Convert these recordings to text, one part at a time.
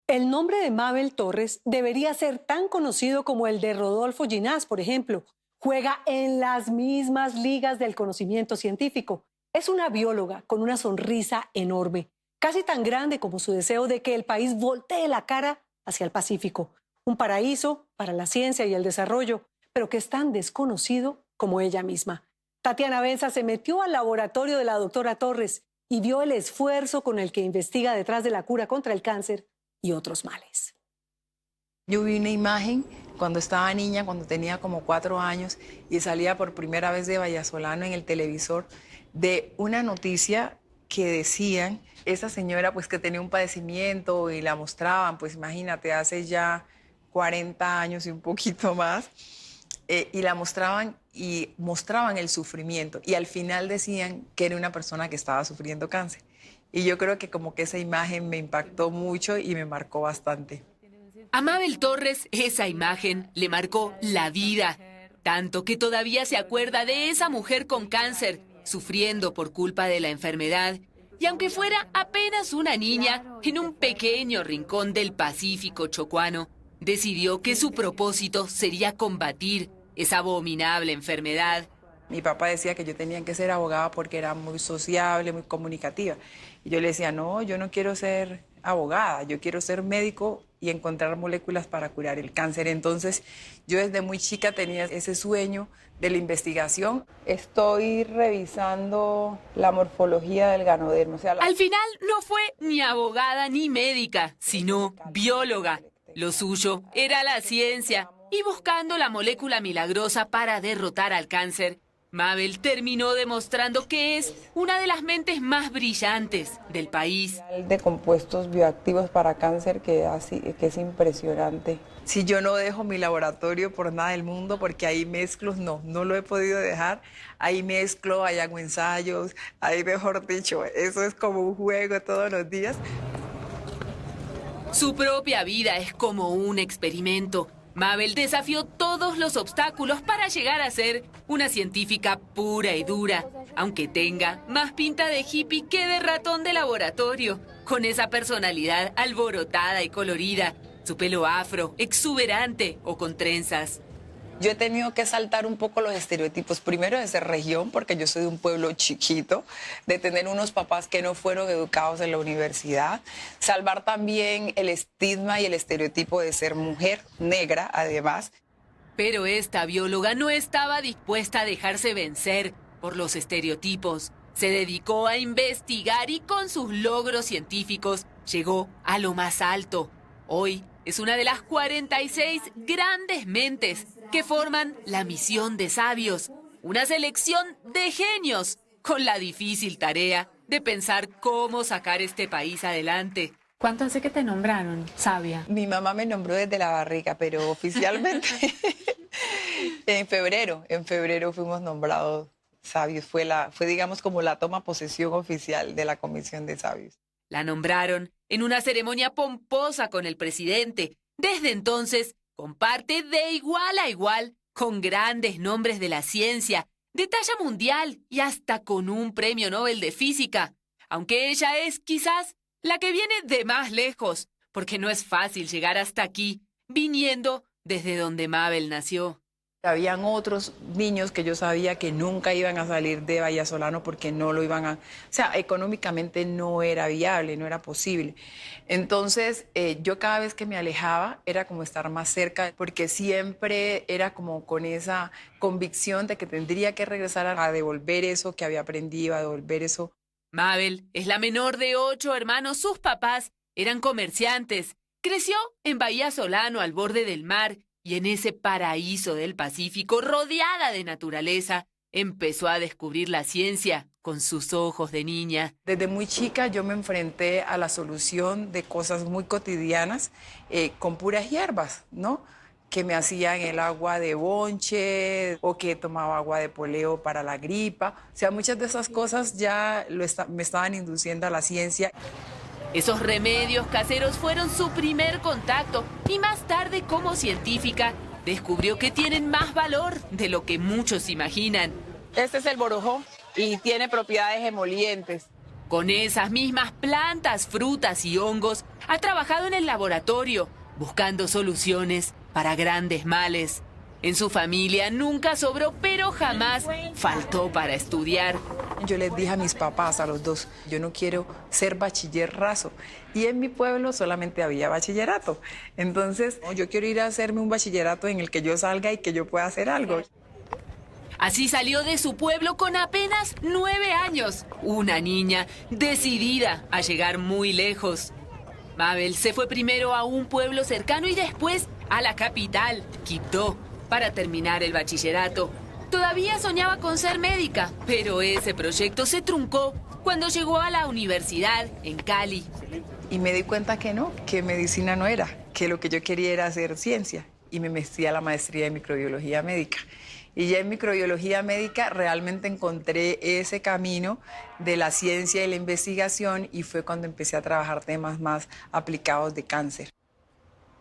El nombre de Mabel Torres debería ser tan conocido como el de Rodolfo Ginás, por ejemplo. Juega en las mismas ligas del conocimiento científico. Es una bióloga con una sonrisa enorme, casi tan grande como su deseo de que el país voltee la cara hacia el Pacífico. Un paraíso para la ciencia y el desarrollo, pero que es tan desconocido como ella misma. Tatiana Benza se metió al laboratorio de la doctora Torres y vio el esfuerzo con el que investiga detrás de la cura contra el cáncer y otros males. Yo vi una imagen cuando estaba niña, cuando tenía como 4 años, y salía por primera vez de Vallasolano en el televisor, de una noticia que decían, esa señora pues que tenía un padecimiento y la mostraban, pues imagínate, hace ya 40 años y un poquito más, y la mostraban y mostraban el sufrimiento, y al final decían que era una persona que estaba sufriendo cáncer. Y yo creo que como que esa imagen me impactó mucho y me marcó bastante. A Mabel Torres esa imagen le marcó la vida, tanto que todavía se acuerda de esa mujer con cáncer, sufriendo por culpa de la enfermedad, y aunque fuera apenas una niña, en un pequeño rincón del Pacífico chocuano, decidió que su propósito sería combatir esa abominable enfermedad. Mi papá decía que yo tenía que ser abogada porque era muy sociable, muy comunicativa. Y yo le decía, no, yo no quiero ser abogada, yo quiero ser médico y encontrar moléculas para curar el cáncer. Entonces, yo desde muy chica tenía ese sueño de la investigación. Estoy revisando la morfología del ganodermo. Al final no fue ni abogada ni médica, sino bióloga. Lo suyo era la ciencia y buscando la molécula milagrosa para derrotar al cáncer, Mabel terminó demostrando que es una de las mentes más brillantes del país. De compuestos bioactivos para cáncer que es impresionante. Si yo no dejo mi laboratorio por nada del mundo, porque ahí mezclo, no lo he podido dejar, ahí mezclo, ahí hago ensayos, ahí mejor dicho, eso es como un juego todos los días. Su propia vida es como un experimento. Mabel desafió todos los obstáculos para llegar a ser una científica pura y dura, aunque tenga más pinta de hippie que de ratón de laboratorio, con esa personalidad alborotada y colorida, su pelo afro, exuberante o con trenzas. Yo he tenido que saltar un poco los estereotipos, primero de ser región, porque yo soy de un pueblo chiquito, de tener unos papás que no fueron educados en la universidad, salvar también el estigma y el estereotipo de ser mujer negra, además. Pero esta bióloga no estaba dispuesta a dejarse vencer por los estereotipos. Se dedicó a investigar y con sus logros científicos llegó a lo más alto. Hoy es una de las 46 grandes mentes que forman la misión de sabios, una selección de genios con la difícil tarea de pensar cómo sacar este país adelante. ¿Cuánto hace que te nombraron sabia? Mi mamá me nombró desde la barriga, pero oficialmente en febrero fuimos nombrados sabios. Fue digamos como la toma posesión oficial de la Comisión de Sabios. La nombraron en una ceremonia pomposa con el presidente. Desde entonces, comparte de igual a igual con grandes nombres de la ciencia, de talla mundial y hasta con un premio Nobel de Física. Aunque ella es, quizás, la que viene de más lejos, porque no es fácil llegar hasta aquí, viniendo desde donde Mabel nació. Habían otros niños que yo sabía que nunca iban a salir de Vallasolano porque no lo iban a... O sea, económicamente no era viable, no era posible. Entonces, yo cada vez que me alejaba era como estar más cerca, porque siempre era como con esa convicción de que tendría que regresar a devolver eso que había aprendido, a devolver eso. Mabel es la menor de 8 hermanos. Sus papás eran comerciantes. Creció en Vallasolano, al borde del mar, y en ese paraíso del Pacífico, rodeada de naturaleza, empezó a descubrir la ciencia con sus ojos de niña. Desde muy chica yo me enfrenté a la solución de cosas muy cotidianas con puras hierbas, ¿no? Que me hacían el agua de bonche o que tomaba agua de poleo para la gripa. O sea, muchas de esas cosas ya me estaban induciendo a la ciencia. Esos remedios caseros fueron su primer contacto y más tarde, como científica, descubrió que tienen más valor de lo que muchos imaginan. Este es el borojó y tiene propiedades emolientes. Con esas mismas plantas, frutas y hongos, ha trabajado en el laboratorio, buscando soluciones para grandes males. En su familia nunca sobró, pero jamás faltó para estudiar. Yo les dije a mis papás, a los dos, yo no quiero ser bachiller raso. Y en mi pueblo solamente había bachillerato. Entonces, yo quiero ir a hacerme un bachillerato en el que yo salga y que yo pueda hacer algo. Así salió de su pueblo con apenas 9 años. Una niña decidida a llegar muy lejos. Mabel se fue primero a un pueblo cercano y después a la capital, Quibdó, para terminar el bachillerato. Todavía soñaba con ser médica, pero ese proyecto se truncó cuando llegó a la universidad en Cali. Y me di cuenta que no, que medicina no era, que lo que yo quería era hacer ciencia. Y me metí a la maestría en microbiología médica. Y ya en microbiología médica realmente encontré ese camino de la ciencia y la investigación y fue cuando empecé a trabajar temas más aplicados de cáncer.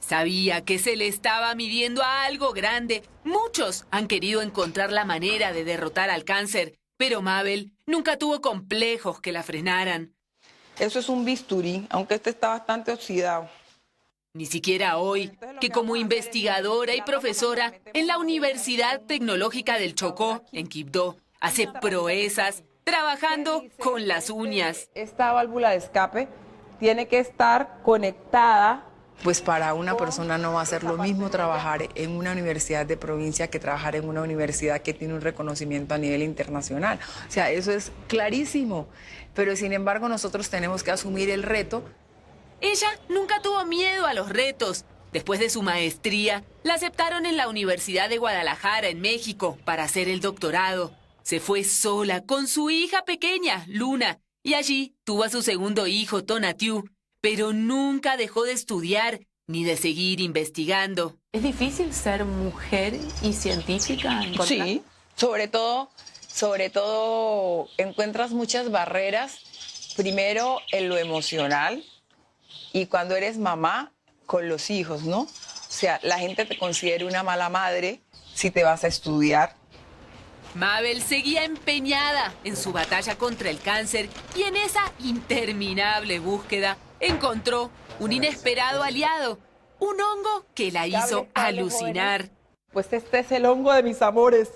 Sabía que se le estaba midiendo a algo grande. Muchos han querido encontrar la manera de derrotar al cáncer, pero Mabel nunca tuvo complejos que la frenaran. Eso es un bisturí, aunque este está bastante oxidado. Ni siquiera hoy, que como investigadora y profesora en la Universidad Tecnológica del Chocó, en Quibdó, hace proezas trabajando con las uñas. Esta válvula de escape tiene que estar conectada. Pues para una persona no va a ser lo mismo trabajar en una universidad de provincia que trabajar en una universidad que tiene un reconocimiento a nivel internacional. O sea, eso es clarísimo. Pero sin embargo nosotros tenemos que asumir el reto. Ella nunca tuvo miedo a los retos. Después de su maestría, la aceptaron en la Universidad de Guadalajara, en México, para hacer el doctorado. Se fue sola con su hija pequeña, Luna, y allí tuvo a su segundo hijo, Tonatiuh, pero nunca dejó de estudiar ni de seguir investigando. ¿Es difícil ser mujer y científica? Sí, sobre todo encuentras muchas barreras, primero en lo emocional y cuando eres mamá con los hijos, ¿no? O sea, la gente te considera una mala madre si te vas a estudiar. Mabel seguía empeñada en su batalla contra el cáncer y en esa interminable búsqueda encontró un inesperado aliado, un hongo que la hizo alucinar. Pues este es el hongo de mis amores.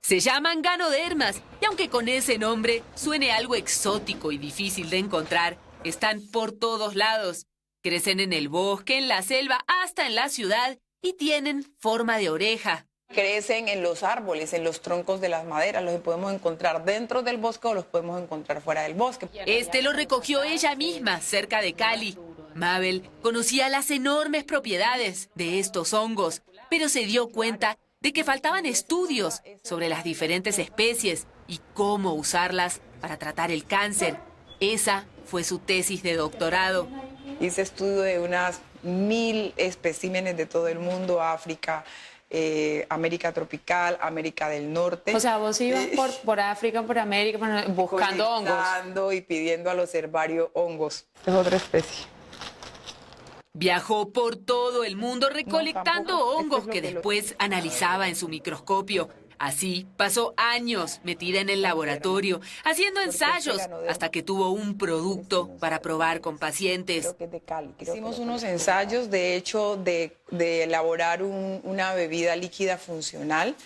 Se llaman ganodermas y aunque con ese nombre suene algo exótico y difícil de encontrar, están por todos lados. Crecen en el bosque, en la selva, hasta en la ciudad y tienen forma de oreja. Crecen en los árboles, en los troncos de las maderas. Los podemos encontrar dentro del bosque o los podemos encontrar fuera del bosque. Este lo recogió ella misma, cerca de Cali. Mabel conocía las enormes propiedades de estos hongos, pero se dio cuenta de que faltaban estudios sobre las diferentes especies y cómo usarlas para tratar el cáncer. Esa fue su tesis de doctorado. Hice estudio de unas 1000 especímenes de todo el mundo, África, América tropical, América del Norte. O sea, vos ibas por África, por América, buscando hongos. Conectando y pidiendo al herbario hongos. Es otra especie. Viajó por todo el mundo recolectando hongos que después analizaba en su microscopio. Así pasó años metida en el laboratorio, haciendo ensayos, hasta que tuvo un producto para probar con pacientes. Hicimos unos ensayos, de hecho, de elaborar una bebida líquida funcional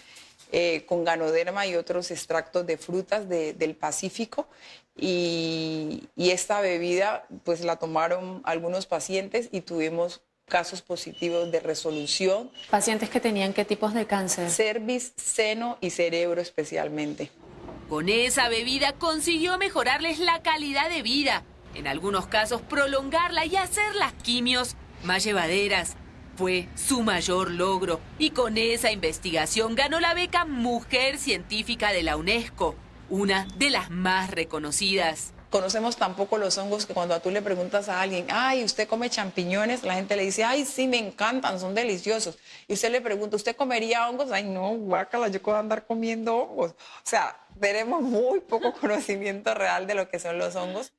con ganoderma y otros extractos de frutas del Pacífico. Y esta bebida, pues la tomaron algunos pacientes y tuvimos casos positivos de resolución. ¿Pacientes que tenían qué tipos de cáncer? Cervix, seno y cerebro especialmente. Con esa bebida consiguió mejorarles la calidad de vida, en algunos casos prolongarla y hacer las quimios más llevaderas. Fue su mayor logro y con esa investigación ganó la beca Mujer Científica de la UNESCO, una de las más reconocidas. Conocemos tampoco los hongos que cuando tú le preguntas a alguien, ay, ¿usted come champiñones? La gente le dice, ay, sí, me encantan, son deliciosos. Y usted le pregunta, ¿usted comería hongos? Ay, no, guácala, yo puedo andar comiendo hongos. O sea, tenemos muy poco conocimiento real de lo que son los hongos.